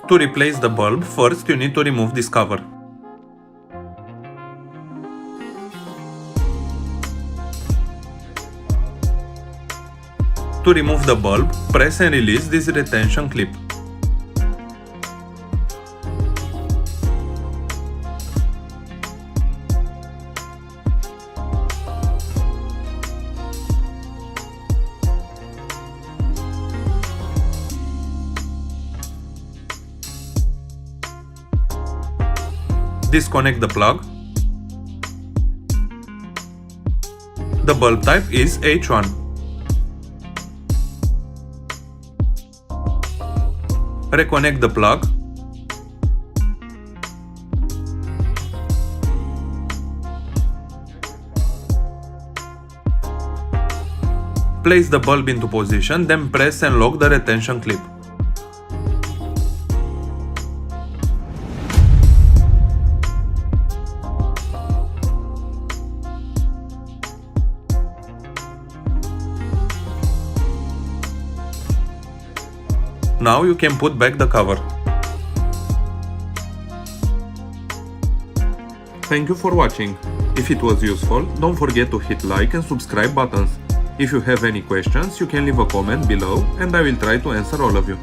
To replace the bulb, first you need to remove this cover. To remove the bulb, press and release this retention clip. Disconnect the plug. The bulb type is H1. Reconnect the plug. Place the bulb into position, then press and lock the retention clip. Now you can put back the cover. Thank you for watching. If it was useful, don't forget to hit like and subscribe buttons. If you have any questions, you can leave a comment below and I will try to answer all of you.